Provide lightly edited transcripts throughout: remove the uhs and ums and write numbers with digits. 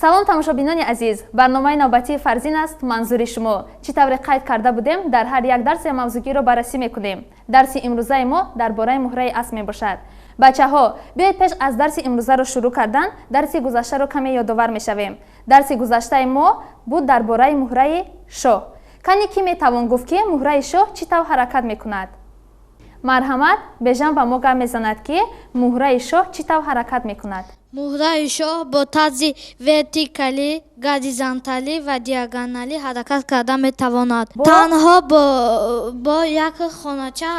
салом тамошобинони азиз, барномаи навбатии Фарзин аст. манзури шумо. чӣ тавре қайд карда будем, дар ҳар як дарсе мавзӯъиро баррасӣ мекунем. дарси имрӯзаи мо дар бораи муҳраи асб мебошад. бачаҳо, биёед пеш аз дарси имрӯзаро шурӯъ кардан дарси гузаштаро каме ёдовар мешавем. дарси гузаштаи мо буд дар бораи муҳраи шоҳ. кани кӣ метавон гуфт ки муҳраи шоҳ чӣ тавр ҳаракат мекунад? марҳамат, бежан ба мо гап мезанад ки муҳраи шоҳ чӣ тавр ҳаракат мекунад. муҳраи шоҳ бо тарзи вертикалӣ, горизонталӣ ва диагоналӣ ҳаракат карда метавонад. танҳо бо як хонача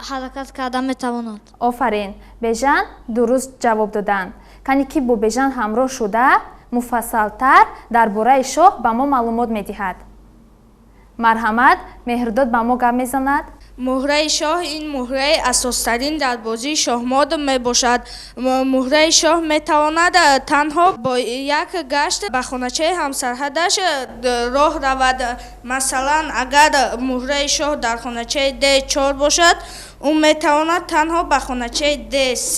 ҳаракат карда метавонад. офарин, бежан дуруст ҷавоб доданд. кани ки бо бежан ҳамроҳ шуда муфассалтар дар бораи шоҳ ба мо маълумот медиҳад. марҳамат, меҳрдод ба мо гап мезанад. муҳраи шоҳ ин муҳраи асостарин дар бозии шоҳмод мебошад. муҳраи шоҳ метавонад танҳо бо як гашт ба хоначаи ҳамсарҳадаш роҳ равад. масалан, агар муҳраи шоҳ дар хоначаи D4 бошад, ӯ метавонад танҳо ба хоначаи D3,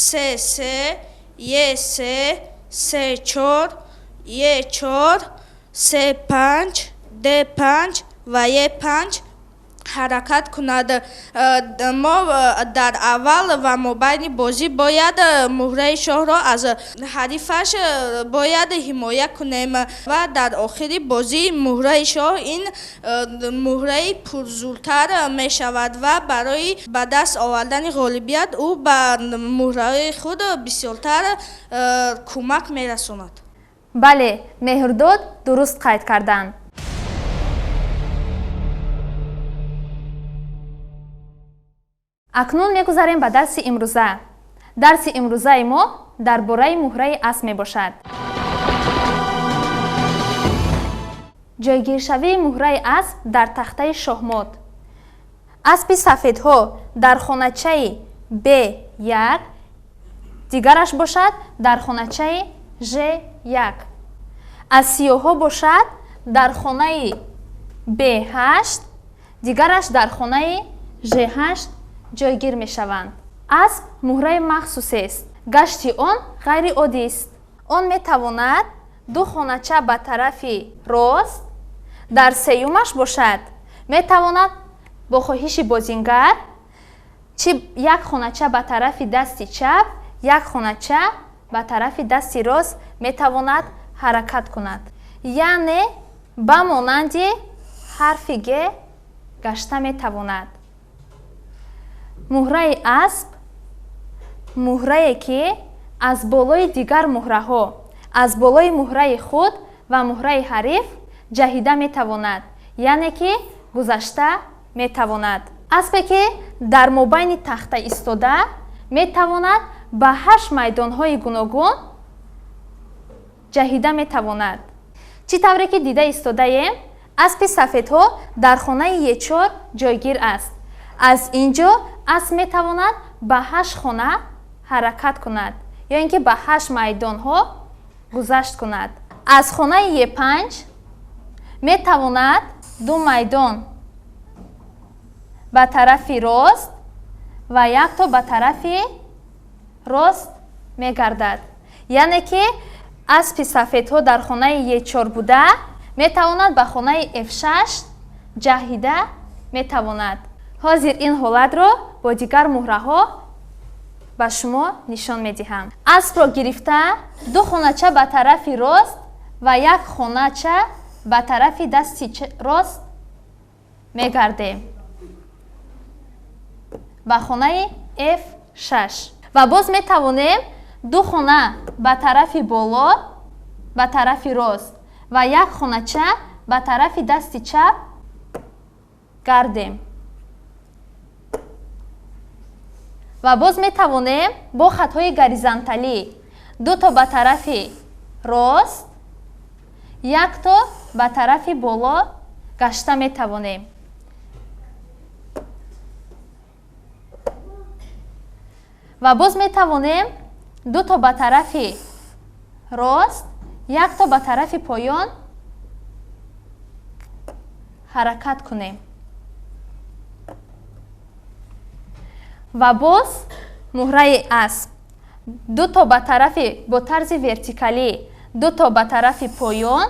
C3, E3, C4, E4, C5, D5 ва E5 ҳаракат кунад. мо дар аввал ва мобайни бозӣ бояд муҳраи шоҳро аз ҳарифаш бояд ҳимоя кунем ва дар охири бозӣ муҳраи шоҳ ин муҳраи пурзӯртар мешавад ва барои ба даст овардани ғолибият ӯ ба муҳраи худ бисёртар кӯмак мерасонад. бале, меҳрдод дуруст қайд карданд. акнун мегузарем ба дарси имрӯза. дарси имрӯзаи мо дар бораи муҳраи асб мебошад. ҷойгиршавии муҳраи асб дар тахтаи шоҳмод. асби сафедҳо дар хоначаи B1 дигараш бошад дар хоначаи G1. аз сиёҳҳо бошад дар хонаи B8 дигараш дар хонаи G8 ҷойгир мешаванд. асб муҳраи махсусест. гашти он ғайриоддист. он метавонад ду хонача ба тарафи рост, дар сеюмаш бошад метавонад бо хоҳиши бозингар чӣ як хонача ба тарафи дасти чап, як хонача ба тарафи дасти рост метавонад ҳаракат кунад. яъне ба монанди ҳарфи Г гашта метавонад. муҳраи асб муҳрае ки аз болои дигар муҳраҳо, аз болои муҳраи худ ва муҳраи ҳариф ҷаҳида метавонад, яъне ки гузашта метавонад. асбе ки дар мобайни тахта истода метавонад ба 8 майдонҳои гуногун ҷаҳида метавонад. чӣ тавре ки дида истодаем, асби сафедҳо дар хонаи E4 ҷойгир аст. аз инҷо асб метавонад ба 8 хона ҳаракат кунад ё ин ки ба 8 майдонҳо гузашт кунад. аз хонаи E5 метавонад 2 майдон ба тарафи рост ва якто ба тарафи рост мегардад. яъне ки асби сафедҳо дар хонаи E4 буда метавонад ба хонаи F6 ҷаҳида метавонад. ҳозир ин ҳолатро бо дигар муҳраҳо ба шумо нишон медиҳам. асбро гирифта ду хонача ба тарафи рост ва як хонача ба тарафи дасти рост мегардем ба хонаи F6 ва боз метавонем ду хона ба тарафи боло ба тарафи рост ва як хонача ба тарафи дасти чап гардем ва боз метавонем бо хатҳои горизонталӣ дуто ба тарафи рост, якто ба тарафи боло гашта метавонем. ва боз метавонем дуто ба тарафи рост, якто ба тарафи поён ҳаракат кунем. ва боз муҳраи асб дуто ба тарафи бо тарзи вертикалӣ ду то ба тарафи поён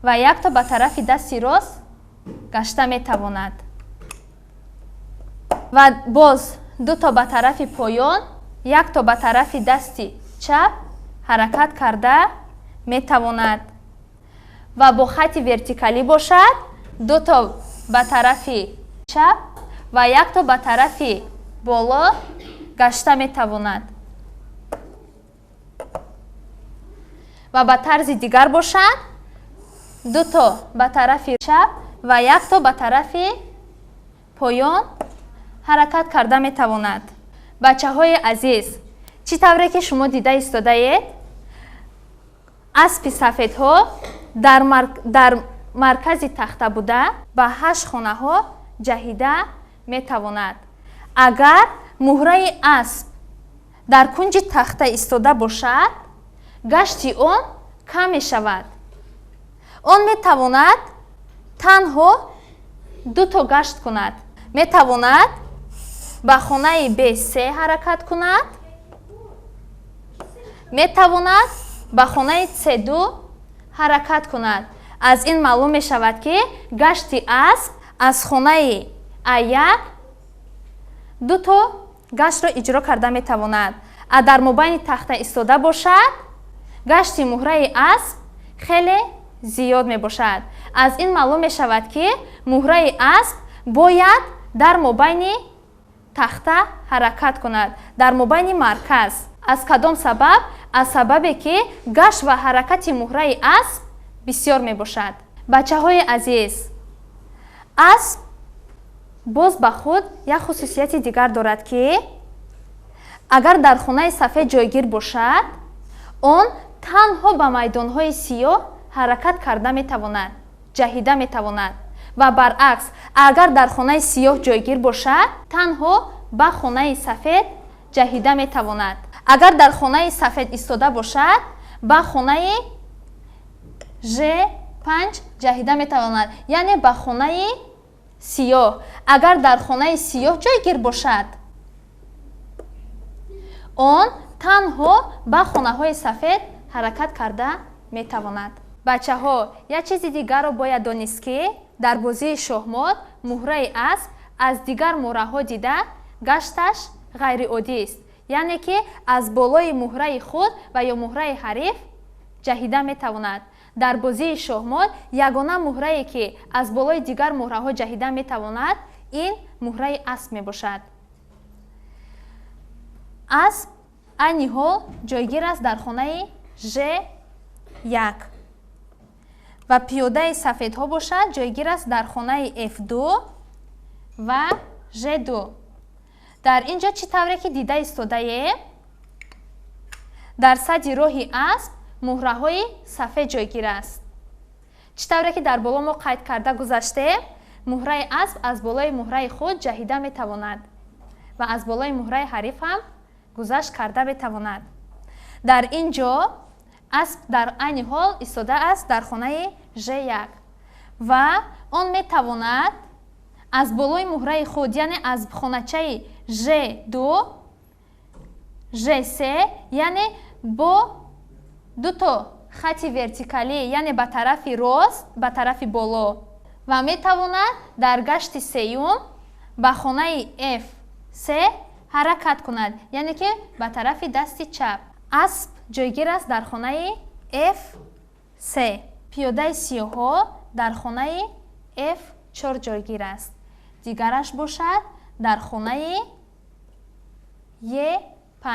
ва якто ба тарафи дасти рост гашта метавонад. Ва боз ду то ба тарафи поён, якто ба тарафи дасти чап ҳаракат карда метавонад. Ва бо хати вертикалӣ бошад, ду то ба тарафи чап ва якто ба тарафи боло гашта метавонад. ва ба тарзи дигар бошад, ду то ба тарафи чап ва якто ба тарафи поён ҳаракат карда метавонад. бачаҳои азиз, чӣ тавре ки шумо дида истодаед, аспи сафедҳо дар маркази тахта буда ба 8 хонаҳо ҷаҳида метавонад. агар муҳраи асп дар кунҷи тахта истода бошад, гашти он кам мешавад. он метавонад танҳо 2 то гашт кунад. метавонад ба хонаи B3 ҳаракат кунад, метавонад ба хонаи C2 ҳаракат кунад. аз ин маълум мешавад ки гашти асп аз хонаи А1 2 то гаштро иҷро карда метавонад. а дар мобайни тахта истода бошад, гашти муҳраи асп хеле зиёд мебошад. аз ин маълум мешавад ки муҳраи асп бояд дар мобайни тахта ҳаракат кунад, дар мобайни марказ. аз кадом сабаб? аз сабабе ки гашт ва ҳаракати муҳраи асп бисёр мебошад. бачаҳои азиз, асп боз ба худ як хусусияти дигар дорад ки агар дар хонаи сафед ҷойгир бошад, он танҳо ба майдонҳои сиёҳ ҳаракат карда метавонад, ҷаҳида метавонад. ва баръакс, агар дар хонаи сиёҳ ҷойгир бошад, танҳо ба хонаи сафед ҷаҳида метавонад. агар дар хонаи сафед истода бошад, ба хонаи Ж5 ҷаҳида метавонад, яъне ба хонаи сиёҳ. агар дар хонаи сиёҳ ҷойгир бошад, он танҳо ба хонаҳои сафед ҳаракат карда метавонад. бачаҳо, як чизи дигарро бояд донист ки дар бозии шоҳмот муҳраи асп аз дигар муҳраҳо дида гашташ ғайриоддист, яъне ки аз болои муҳраи худ ва ё муҳраи ҳариф ҷаҳида метавонад. дар бозии шоҳмот ягона муҳрае ки аз болои дигар муҳраҳо ҷаҳида метавонад, ин муҳраи асп мебошад. асп айни ҳол ҷойгир аст дар хонаи Ж1 ва пиёдаи сафедҳо бошад ҷойгир аст дар хонаи F2 ва Ж2. дар ин ҷо чӣ тавре ки дида истодаем, дар садди роҳи асп муҳраҳои сафед ҷойгир аст. чӣ тавре ки дар боло мо қайд карда гузаштем, муҳраи асп аз болои муҳраи худ ҷаҳида метавонад ва аз болои муҳраи ҳариф ҳам гузашт карда метавонад. дар ин ҷо асп дар айни ҳол истода аст дар хонаи Ж1 ва он метавонад аз болои муҳраи худ, яъне аз хоначаи Ж2, Ж3, яъне бо 2 то хати вертикалӣ, яъне ба тарафи рост, ба тарафи боло, ва метавонад дар гашти сеюм ба хонаи F3 ҳаракат кунад, яъне ки ба тарафи дасти чап. асп ҷойгир аст дар хонаи F3. пиёдаи сиёҳо дар хонаи F4 ҷойгир аст. дигараш бошад дар хонаи Е5.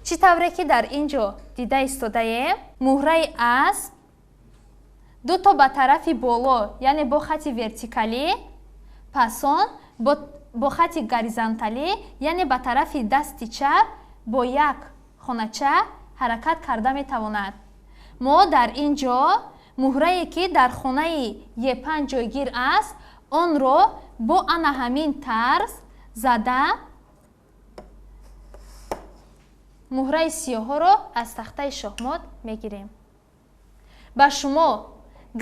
чӣ тавре ки дар ин ҷо дида истодаем, муҳраи асп 2 то ба тарафи боло, яъне бо хати вертикалӣ, пас он бо хати горизонталӣ, яъне ба тарафи дасти чап бо як хонача ҳаракат карда метавонад. мо дар ин ҷо муҳрае ки дар хонаи Е5 ҷойгир аст, онро бо ана ҳамин тарз зада муҳраи сиёҳҳоро аз тахтаи шоҳмот мегирем. ба шумо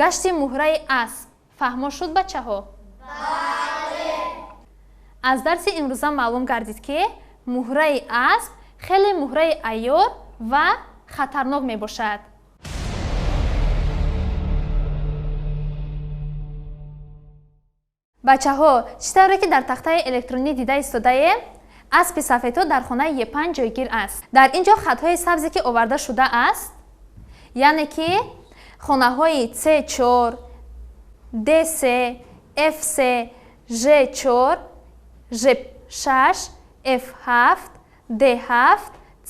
гашти муҳраи асп фаҳмо шуд, бачаҳо? бале! аз дарси имрӯза маълум гардид ки муҳраи асп хеле муҳраи айёр ва хатарнок мебошад. бачаҳо, чӣ тавре ки дар тахтаи электронӣ дида истодаем, аспи сафедҳо дар хонаи Е5 ҷойгир аст. Дар ин ҷо хатҳои сабзе ки оварда шудааст, яъне ки хонаҳои C4, D3, F3, G4, G6, F7, D7,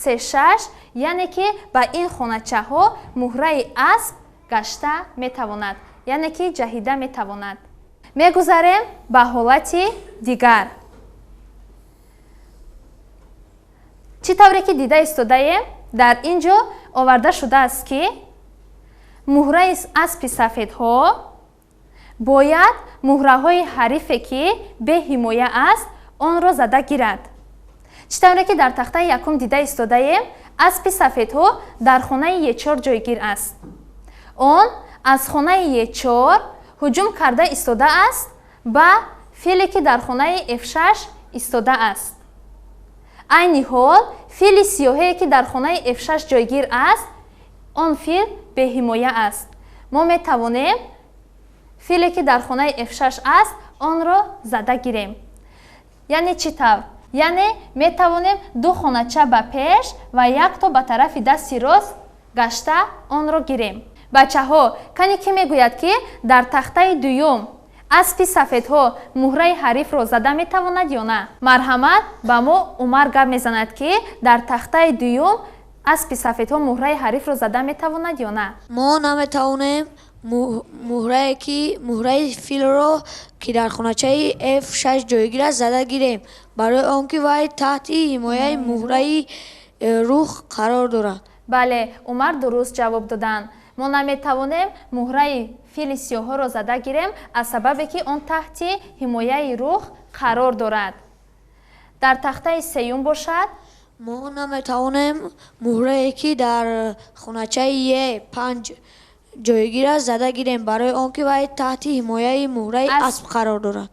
C6, яъне ки ба ин хоначаҳо муҳраи асп гашта метавонад, яъне ки ҷаҳида метавонад. Мегузарем ба ҳолати дигар. чӣ тавре ки дида истодаем, дар ин ҷо оварда шудааст ки муҳраи аспи сафедҳо бояд муҳраҳои ҳарифе ки беҳимоя аст, онро зада гирад. чӣ тавре ки дар тахтаи якум дида истодаем, аспи сафедҳо дар хонаи Е4 ҷойгир аст. он аз хонаи Е4 ҳуҷум карда истодааст ба филе ки дар хонаи F6 истодааст. айни ҳол фили сиёҳе ки дар хонаи F6 ҷойгир аст, он фил беҳимоя аст. мо метавонем филе ки дар хонаи F6 аст, онро зада гирем. яъне чӣ тавр? яъне метавонем ду хонача ба пеш ва якто ба тарафи дасти рост гашта онро гирем. бачаҳо, кане ки мегӯяд ки дар тахтаи дуюм аспи сафедҳо муҳраи ҳарифро зада метавонад ё на? марҳамат, ба мо Умар гап мезанад ки дар тахтаи дуюм аспи сафедҳо муҳраи ҳарифро зада метавонад ё на? мо наметавонем муҳраи филро ки дар хоначаи F6 ҷойгир аст зада гирем, барои он ки вай таҳти ҳимояи муҳраи рух қарор дорад. бале, Умар дуруст ҷавоб доданд. мо наметавонем муҳраи фили сиёҳоро зада гирем аз сабабе ки он таҳти ҳимояи рух қарор дорад. дар тахтаи сеюм бошад, мо наметавонем муҳрае ки дар хоначаи Е5 ҷойгир аст зада гирем, барои он ки вай таҳти ҳимояи муҳраи асп қарор дорад.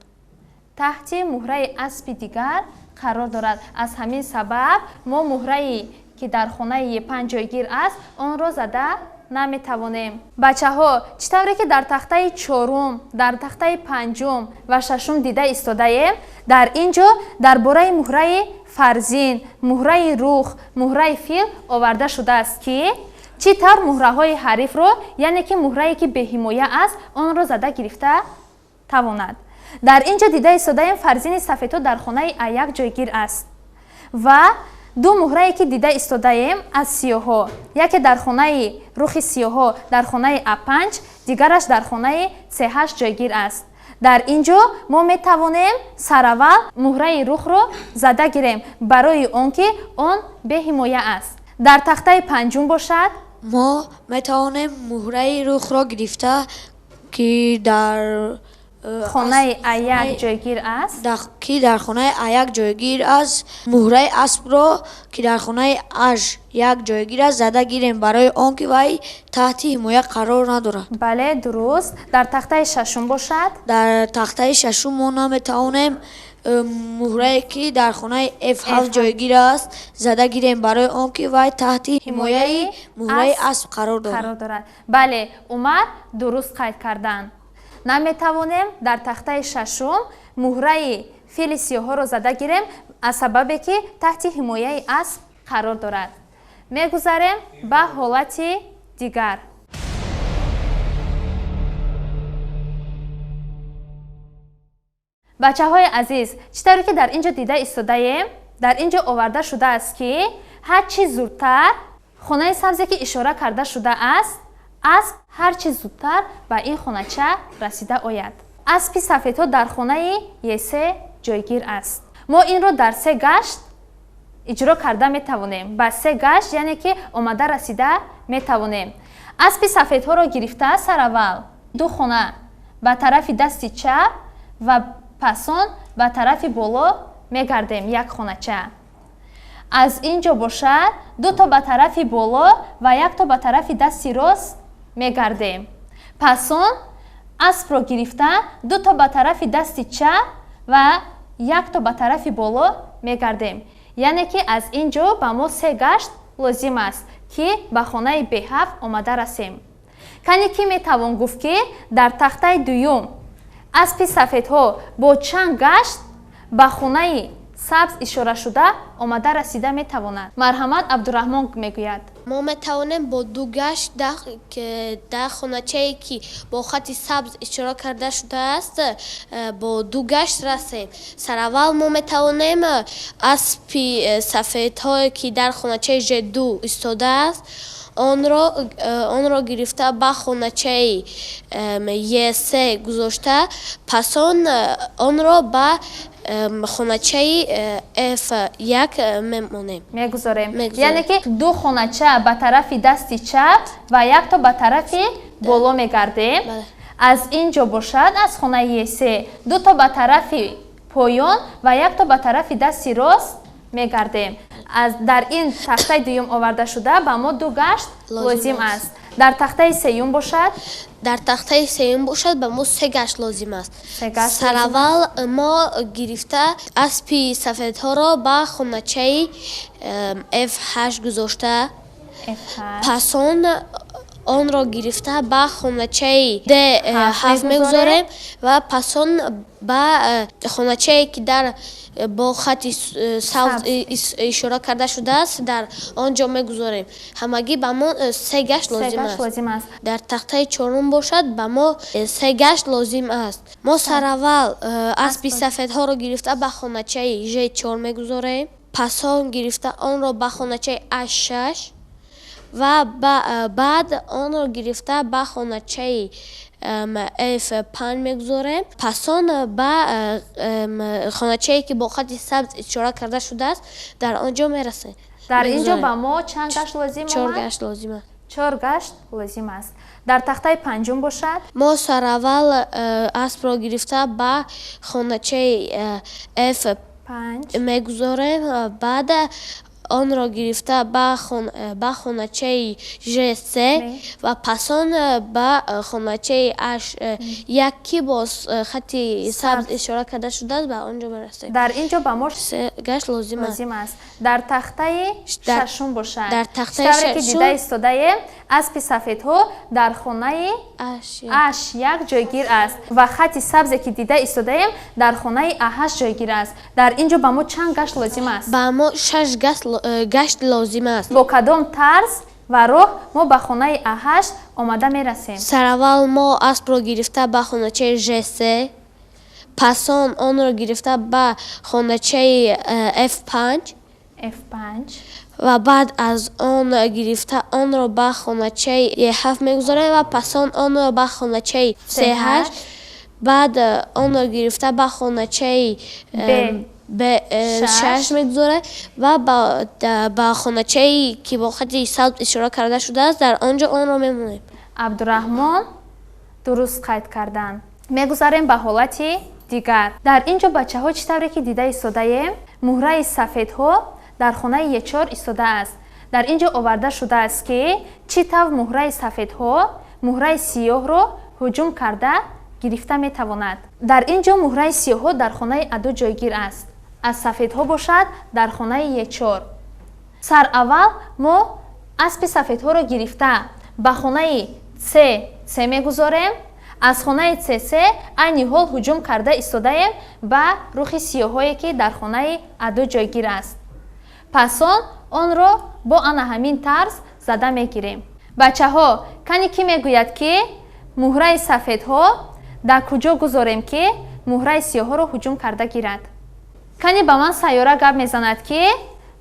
таҳти муҳраи аспи дигар қарор дорад. аз ҳамин сабаб мо муҳраи ки дар хонаи Е5 ҷойгир аст, онро зада наметавонем. бачаҳо, чӣ тавре ки дар тахтаи чорум, дар тахтаи панҷум ва шашум дида истодаем, дар ин ҷо дар бораи муҳраи фарзин, муҳраи рух, муҳраи фил оварда шудааст ки чӣ тавр муҳраҳои ҳарифро, яъне ки муҳрае ки беҳимоя аст, онро зада гирифта тавонад. дар ин ҷо дида истодаем фарзини сафедҳо дар хонаи А1 ҷойгир аст ва ду муҳрае ки дида истодаем аз сиёҳо, яке дар хонаи рухи сиёҳо дар хонаи А5, дигараш дар хонаи C8 ҷойгир аст. дар ин ҷо мо метавонем сараввал муҳраи рухро зада гирем, барои он ки он беҳимоя аст. дар тахтаи панҷум бошад, мо метавонем муҳраи рухро гирифта ки дар хонаи А1 ҷойгир аст, ки дар хонаи А1 ҷойгир аст, муҳраи аспро ки дар хонаи H1 ҷойгир аст зада гирем, барои он ки вай таҳти ҳимоя қарор надорад. бале, дуруст. дар тахтаи шашум бошад, дар тахтаи шашум мо наметавонем муҳрае ки дар хонаи F7 ҷойгир аст зада гирем, барои он ки вай таҳти ҳимояи муҳраи асп қарор дорад. бале, Умар дуруст қайд карданд. наметавонем дар тахтаи шашум муҳраи фили сиёҳоро зада гирем аз сабабе ки таҳти ҳимояи асп қарор дорад. мегузарем ба ҳолати дигар. бачаҳои азиз, чӣ тавре ки дар ин ҷо дида истодаем, дар ин ҷо оварда шудааст ки ҳарчи зудтар хонаи сабзе ки ишора карда шудааст, асп ҳарчи зудтар ба ин хонача расида ояд. аспи сафедҳо дар хонаи Е3 ҷойгир аст. мо инро дар 3 гашт иҷро карда метавонем. ба 3 гашт яъне ки омада расида метавонем. аспи сафедҳоро гирифта сараввал ду хона ба тарафи дасти чап ва пасон ба тарафи боло мегардем як хонача. аз ин ҷо бошад ду то ба тарафи боло ва якто ба тарафи дасти рост мегардем. пасон аспро гирифта ду то ба тарафи дасти чап ва якто ба тарафи боло мегардем. яъне ки аз ин ҷо ба мо 3 гашт лозим аст ки ба хонаи Б7 омада расем. кане ки метавон гуфт ки дар тахтаи дуюм аспи сафедҳо бо чанг гашт ба хунаи сабз ишора шуда омада расида метавонад. Марҳамат Абдураҳмон мегӯяд. мо метавонем бо ду гашт дар хоначае ки бо хати сабз ишора карда шудааст бо ду гашт расем. Сараввал мо метавонем аспи сафедҳое ки дар хоначаи Ж2 истодааст онро гирифта ба хоначаи Е3 гузошта пас онро ба хоначаи F1 мемонем. Мегузорем. Яъне ки ду хонача ба тарафи дасти чап ва якто ба тарафи боло мегардем. Аз инҷо бошад аз хонаи Е3 дуто ба тарафи поён ва якто ба тарафи дасти рост мегардем. Дар ин тахтаи дуюм оварда шуда ба мо ду гашт лозим аст. Дар тахтаи сеюм бошад? Дар тахтаи сеюм бошад ба мо се гашт лозим аст. Сараввал мо гирифта аспи сафедҳоро ба хоначаи F8 гузошта пас онро гирифта ба хоначаи D7 мегузорем ва пас он ба хоначае ки дар бо хати сабз ишора карда шудааст дар он ҷо мегузорем. Ҳамагӣ ба мо се гашт лозим аст. Дар тахтаи чорум бошад ба мо се гашт лозим аст. Мо сараввал аспи сафедҳоро гирифта ба хоначаи Ж4 мегузорем. Пас он гирифта онро ба хоначаи А6 ва баъд онро гирифта ба хоначаи F5 мегузорем. Пас он ба хоначае ки бо хати сабз ишора карда шудааст дар он ҷо мерасем. Дар ин ҷо ба мо чанд гашт лозим аст? 4 гашт лозим аст. 4 гашт лозим аст. Дар тахтаи панҷум бошад? мо сараввал аспро гирифта ба хоначаи F5 мегузорем. Баъд онро гирифта ба хоначаи Ж3 ва пас он ба хоначаи H1 ки бо хати сабз ишора карда шудааст ба он ҷо мерасем. Дар ин ҷо ба мо се гашт лозим аст. Дар тахтаи шашум бошад. Дар тахтаи шашум ки дида истодаем аспи сафедҳо дар хонаи H1 ҷойгир аст ва хати сабзе ки дида истодаем дар хонаи А8 ҷойгир аст. Дар ин ҷо ба мо чанд гашт лозим аст? Ба мо 6 гашт лозим аст. Бо кадом тарз ва роҳ мо ба хонаи А8 омада мерасем? Сараввал мо аспро гирифта ба хоначаи Ж3 пас онро гирифта ба хоначаи F5 ва баъд аз он гирифта онро ба хоначаи Е7 мегузорем ва пас онро ба хоначаи С8 баъд онро гирифта ба хоначаи Б6 мегузорем ва ба хоначае ки бо хати сабз ишора карда шудааст дар он ҷо онро мемонем. Абдураҳмон дуруст қайд кардан. Мегузарем ба ҳолати дигар. Дар ин ҷо бачаҳо чӣ тавре ки дида истодаем муҳраи сафедҳо дар хонаи Е4 истодааст. Дар ин ҷо оварда шудааст ки чӣ тавр муҳраи сафедҳо муҳраи сиёҳро ҳуҷум карда гирифта метавонад. Дар ин ҷо муҳраи сиёҳо дар хонаи А2 ҷойгир аст. Аз сафедҳо бошад дар хонаи Е4. Сараввал мо аспи сафедҳоро гирифта ба хонаи С мегузорем. Аз хонаи С айни ҳол ҳуҷум карда истодаем ба рухи сиёҳое ки дар хонаи А2 ҷойгир аст. Пас онро бо ана ҳамин тарз зада мегирем. Бачаҳо, кани кӣ мегӯяд ки муҳраи сафедҳо дар куҷо гузорем ки муҳраи сиёҳоро ҳуҷум карда гирад? Кани ба ман сайёра гап мезанад ки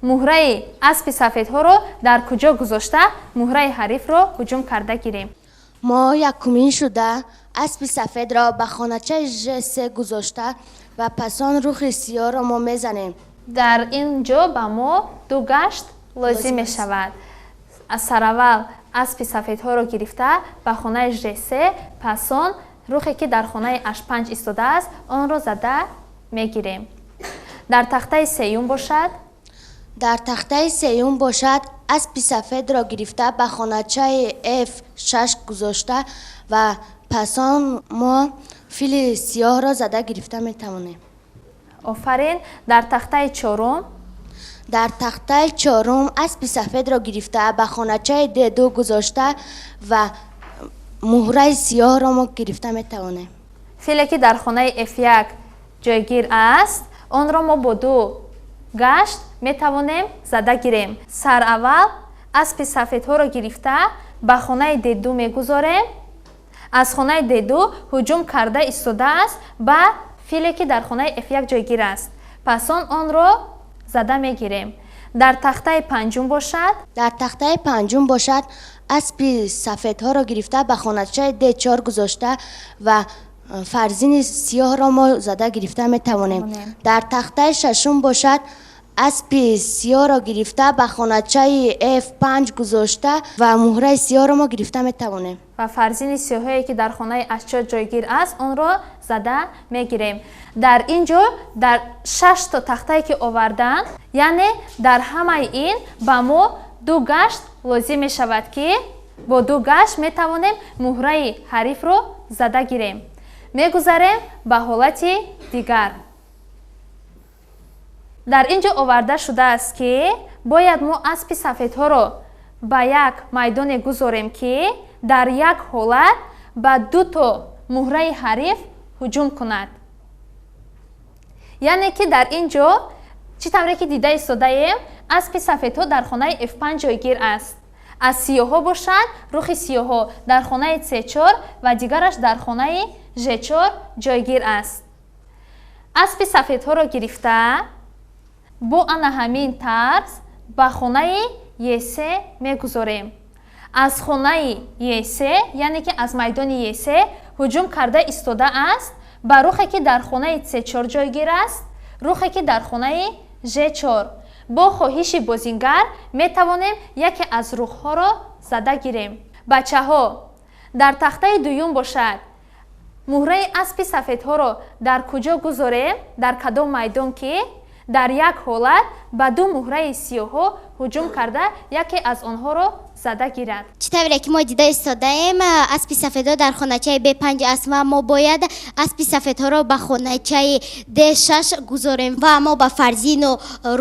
муҳраи аспи сафедҳоро дар куҷо гузошта муҳраи ҳарифро ҳуҷум карда гирем? мо якумин шуда аспи сафедро ба хоначаи Ж3 гузошта ва пас он рухи сиёҳро мо мезанем. Дар ин ҷо ба мо ду гашт лозим мешавад. Сараввал аспи сафедҳоро гирифта ба хонаи Ж3 пас он рухе ки дар хонаи H5 истодааст онро зада мегирем. Дар тахтаи сеюм бошад? Дар тахтаи сеюм бошад аспи сафедро гирифта ба хоначаи F6 гузошта ва пас он мо фили сиёҳро зада гирифта метавонем. Офарин. Дар тахтаи чорум? Дар тахтаи чорум аспи сафедро гирифта ба хоначаи D2 гузошта ва муҳраи сиёҳро мо гирифта метавонем. филе ки дар хонаи F1 ҷойгир аст, онро мо бо 2 гашт метавонем зада гирем. Сараввал аспи сафедҳоро гирифта ба хонаи D2 мегузорем. аз хонаи D2 ҳуҷум карда истодааст ба филе ки дар хонаи F1 ҷойгир аст. пас онро зада мегирем. дар тахтаи панҷум бошад. дар тахтаи панҷум бошад аспи сафедҳоро гирифта ба хоначаи D4 гузошта ва фарзини сиёҳро мо зада гирифта метавонем. дар тахтаи шашум бошад аспи сиёҳро гирифта ба хоначаи F5 гузошта ва муҳраи сиёҳро мо гирифта метавонем. ва фарзини сиёҳое ки дар хонаи H4 ҷойгир аст, онро зада мегирем. дар ин ҷо дар 6 то тахтае ки овардан, яъне дар ҳамаи ин ба мо 2 гашт лозим мешавад ки бо 2 гашт метавонем муҳраи ҳарифро зада гирем. мегузарем ба ҳолати дигар. дар ин ҷо оварда шудааст ки бояд мо аспи сафедҳоро ба як майдоне гузорем ки дар як ҳолат ба 2 то муҳраи ҳариф ҳуҷум кунад. яъне ки дар ин ҷо чӣ тавре ки дида истодаем, аспи сафедҳо дар хонаи F5 ҷойгир аст. аз сиёҳо бошад, рухи сиёҳо дар хонаи C4 ва дигараш дар хонаи G4 ҷойгир аст. аспи сафедҳоро гирифта бо ана ҳамин тарз ба хонаи E3 мегузорем. аз хонаи E3, яъне ки аз майдони E3 ҳуҷум карда истодааст ба рухе ки дар хонаи C4 ҷойгир аст, рухе ки дар хонаи G4. бо хоҳиши бозингар метавонем яке аз рухҳоро зада гирем. бачаҳо, дар тахтаи дуюм бошад муҳраи аспи сафедҳоро дар куҷо гузорем, дар кадом майдон ки дар як ҳолат ба 2 муҳраи сиёҳо ҳуҷум карда яке аз онҳоро зада гирад. чӣ тавре ки мо дида истодаем, аспи сафедҳо дар хоначаи B5 аст ва мо бояд аспи сафедҳоро ба хоначаи D6 гузорем ва мо ба фарзину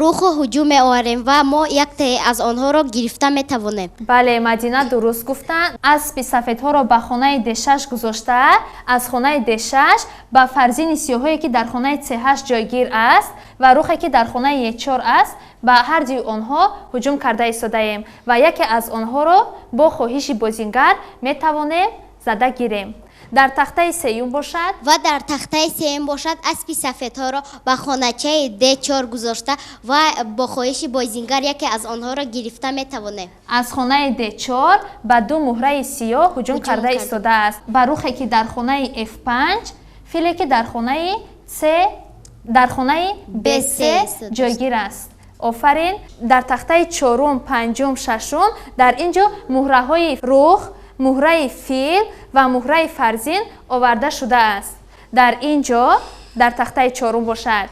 руху ҳуҷум меоварем ва мо якте аз онҳоро гирифта метавонем. бале, Мадина дуруст гуфтанд. аспи сафедҳоро ба хонаи D6 гузошта, аз хонаи D6 ба фарзини сиёҳое ки дар хонаи C8 ҷойгир аст ва рухе ки дар хонаи E4 аст, ба ҳар дуи онҳо ҳуҷум карда истодаем ва яке аз онҳоро бо хоҳиши бозингар метавонем зада гирем. дар тахтаи сеюм бошад ва дар тахтаи сеюм бошад аспи сафедҳоро ба хоначаи D4 гузошта ва бо хоҳиши бозингар яке аз онҳоро гирифта метавонем. аз хонаи D4 ба 2 муҳраи сиёҳ ҳуҷум карда истодааст ба рухе ки дар хонаи F5, филе ки дар хонаи дар хонаи B3 ҷойгир аст. офарин. дар тахтаи 4, 5, 6 дар ин ҷо муҳраҳои рух, муҳраи фил ва муҳраи фарзин оварда шудааст. дар ин ҷо дар тахтаи 4 бошад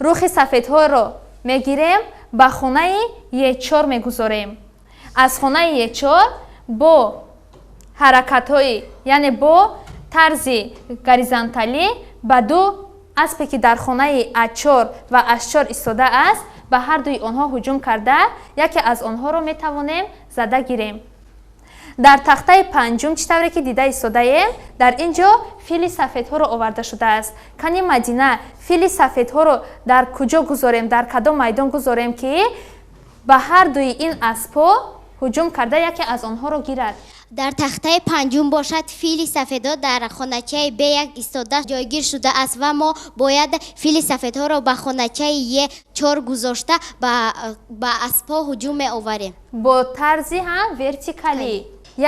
рухи сафедҳоро мегирем, ба хонаи E4 мегузорем. аз хонаи E4 бо ҳаракатҳои, яъне бо тарзи горизонталӣ ба 2 аспе ки дар хонаи A4 ва H4 истодааст, ба ҳар дуи онҳо ҳуҷум карда яке аз онҳоро метавонем зада гирем. дар тахтаи панҷум чӣ тавре ки дида истодаем, дар ин ҷо фили сафедҳоро оварда шудааст. кани Мадина, фили сафедҳоро дар куҷо гузорем, дар кадом майдон гузорем ки ба ҳар дуи ин аспҳо ҳуҷум карда яке аз онҳоро гирад. дар тахтаи панҷум бошад фили сафедҳо дар хоначаи B1 истода ҷойгир шуда аст ва мо бояд фили сафедҳоро ба хоначаи E4 гузошта ба аспҳо ҳуҷум меоварем. бо тарзи ҳам вертикалӣ,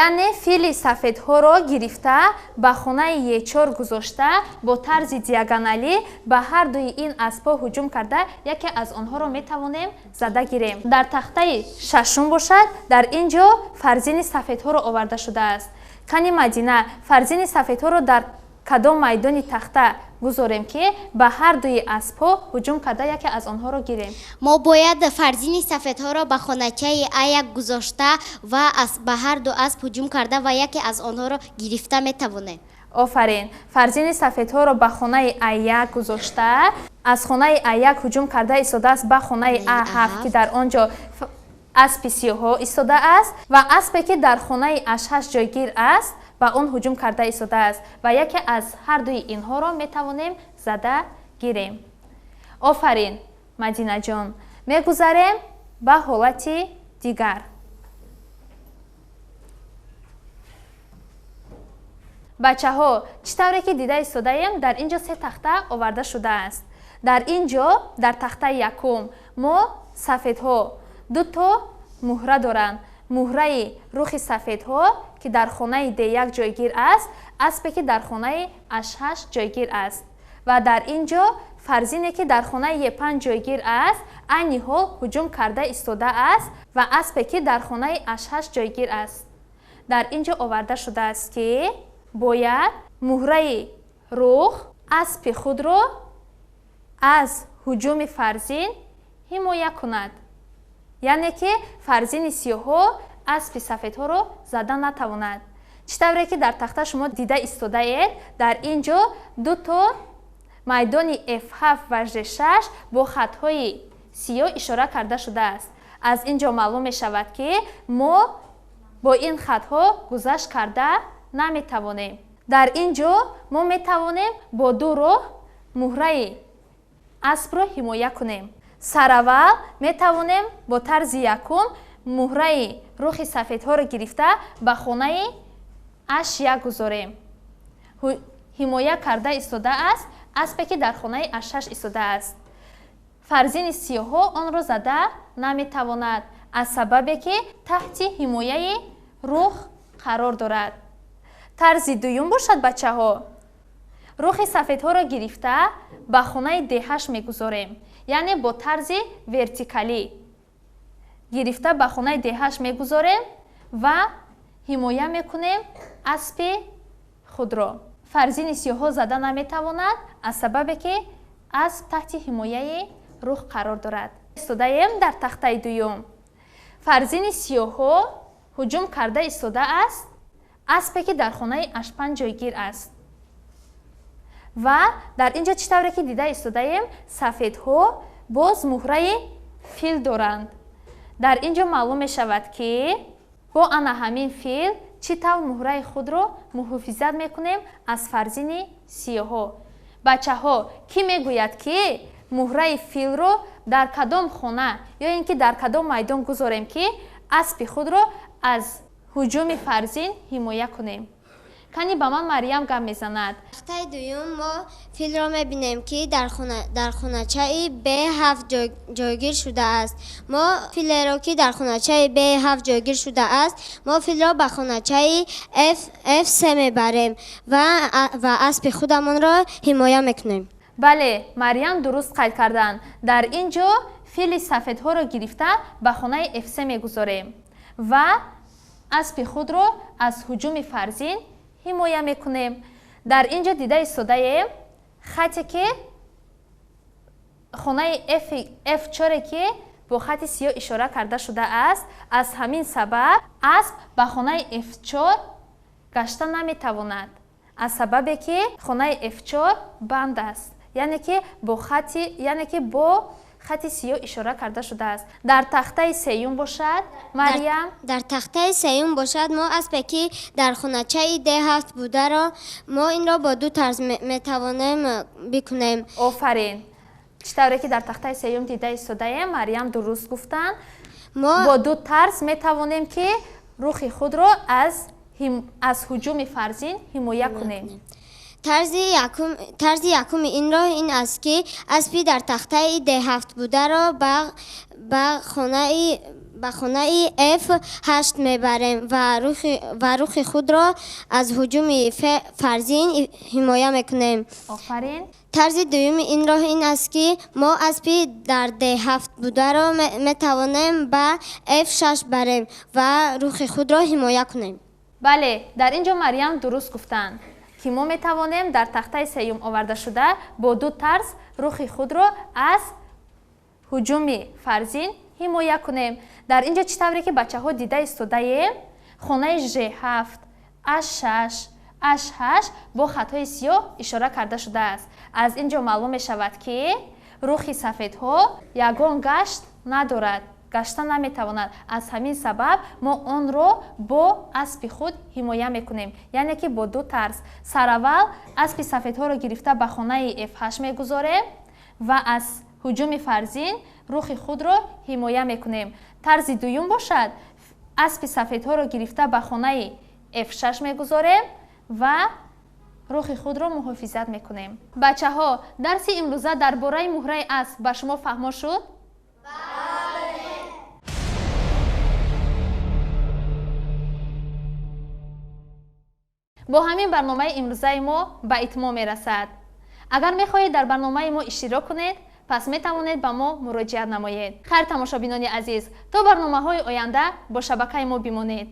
яъне фили сафедҳоро гирифта ба хонаи E4 гузошта бо тарзи диагоналӣ ба ҳар дуи ин аспҳо ҳуҷум карда яке аз онҳоро метавонем зада гирем. дар тахтаи шашум бошад, дар ин ҷо фарзини сафедҳоро оварда шудааст. кани Мадина, фарзини сафедҳоро дар кадом майдони тахта гузорем ки ба ҳар дуи аспҳо ҳуҷум карда яке аз онҳоро гирем. мо бояд фарзини сафедҳоро ба хоначаи A1 гузошта ва ба ҳар ду асп ҳуҷум карда ва яке аз онҳоро гирифта метавонем. офарин. фарзини сафедҳоро ба хонаи A1 гузошта, аз хонаи A1 ҳуҷум карда истодааст ба хонаи A7 ки дар он ҷо аспи сиёҳо истодааст ва аспе ки дар хонаи H8 ҷойгир аст, ба он ҳуҷум карда истодааст ва яке аз ҳардуи инҳоро метавонем зада гирем. Офарин Мадинаҷон. Мегузарем ба ҳолати дигар. бачаҳо, чӣ тавре ки дида истодаем, дар инҷо се тахта оварда шудааст. Дар инҷо дар тахтаи якум мо сафедҳо дуто муҳра доранд. Муҳраи рухи сафедҳо ки дар хонаи D1 ҷойгир аст, аспе ки дар хонаи H8 ҷойгир аст. Ва дар инҷо фарзине ки дар хонаи E5 ҷойгир аст, айни ҳол ҳуҷум карда истодааст ва аспе ки дар хонаи H8 ҷойгир аст. Дар инҷо оварда шудааст ки бояд муҳраи рух аспи худро аз ҳуҷуми фарзин ҳимоя кунад. яъне ки фарзини сиёҳо аспи сафедҳоро зада натавонад. чӣ тавре ки дар тахта шумо дида истодаед, дар инҷо дуто майдони F7 ва G6 бо хатҳои сиёҳ ишора карда шудааст. аз инҷо маълум мешавад ки мо бо ин хатҳо гузашт карда наметавонем. дар инҷо мо метавонем бо ду роҳ муҳраи аспро ҳимоя кунем. сараввал метавонем бо тарзи якум муҳраи рухи сафедҳоро гирифта ба хонаи H1 гузорем. ҳимоя карда истодааст аспе ки дар хонаи H6 истодааст. фарзини сиёҳо онро зада наметавонад, аз сабабе ки таҳти ҳимояи рух қарор дорад. тарзи дуюм бошад бачаҳо. рухи сафедҳоро гирифта ба хонаи D8 мегузорем, яъне бо тарзи вертикалӣ гирифта ба хонаи D8 мегузорем ва ҳимоя мекунем аспи худро. фарзини сиёҳо зада наметавонад, аз сабабе ки асп таҳти ҳимояи рух қарор дорад. истодаем дар тахтаи дуюм. фарзини сиёҳо ҳуҷум карда истодааст, аспе ки дар хонаи H5 ҷойгир аст. ва дар инҷо чӣ тавре ки дида истодаем, сафедҳо боз муҳраи фил доранд. дар инҷо маълум мешавад ки бо ана ҳамин фил чӣ тавр муҳраи худро муҳофизат мекунем аз фарзини сиёҳо. бачаҳо, кӣ мегӯяд ки муҳраи филро дар кадом хона ё ин ки дар кадом майдон гузорем ки аспи худро аз ҳуҷуми фарзин ҳимоя кунем? кани ба ман Мариям гап мезанад. тахтаи дуюм мо филро мебинем ки дар хуначаи B7 ҷойгир шудааст. мо филеро ки дар хуначаи B7 ҷойгир шудааст, мо филро ба хуначаи F3 мебарем ва аспи худамонро ҳимоя мекунем. бале, Мариям дуруст қайд карданд. дар инҷо фили сафедҳоро гирифта ба хонаи F3 мегузорем ва аспи худро аз ҳуҷуми фарзин ҳимоя мекунем. дар инҷо дида истодаем хате ки хонаи F4 ки бо хати сиёҳ ишора карда шудааст, аз ҳамин сабаб асп ба хонаи F4 гашта наметавонад, аз сабабе ки хонаи F4 банд аст, яъне ки бо хати сиёҳ ишора карда шудааст. дар тахтаи сеюм бошад Мариям. дар тахтаи сеюм бошад мо аспе ки дар хуначаи D7 бударо мо инро бо ду тарз метавонем бикунем. офарин. чӣ тавре ки дар тахтаи сеюм дида истодаем, Мариям дуруст гуфтанд. мо бо ду тарз метавонем ки рухи худро аз ҳуҷуми фарзин ҳимоя кунем. тарзи якуми ин роҳ ин аст ки аспи дар тахтаи D7 бударо ба хонаи F8 мебарем ва рухи худро аз ҳуҷуми фарзин ҳимоя мекунем. офарин. тарзи дуюми ин роҳ ин аст ки мо аспи дар D7 бударо метавонем ба F6 барем ва рухи худро ҳимоя кунем. бале, дар инҷо Мариям дуруст гуфтанд ки мо метавонем дар тахтаи сеюм оварда шуда бо ду тарз рухи худро аз ҳуҷуми фарзин ҳимоя кунем. дар инҷо чӣ тавре ки бачаҳо дида истодаем, хонаи G7, H6, H8 бо хатҳои сиёҳ ишора карда шудааст. аз инҷо маълум мешавад ки рухи сафедҳо ягон гашт надорад. гашта наметавонад. Аз ҳамин сабаб мо онро бо аспи худ ҳимоя мекунем. яъне ки бо ду тарз. сараввал аспи сафедҳоро гирифта ба хонаи F8 мегузорем ва аз ҳуҷуми Фарзин рухи худро ҳимоя мекунем. тарзи дуюм бошад аспи сафедҳоро гирифта ба хонаи F6 мегузорем ва рухи худро муҳофизат мекунем. бачаҳо, дарси имрӯза дар бораи муҳраи асп ба шумо фаҳмо шуд? бале! бо ҳамин барномаи имрӯзаи мо ба итмом мерасад. агар мехоҳед дар барномаи мо иштирок кунед, пас метавонед ба мо муроҷиат намоед. хайр тамошобинони азиз, то барномаҳои оянда бо шабакаи мо бимонед.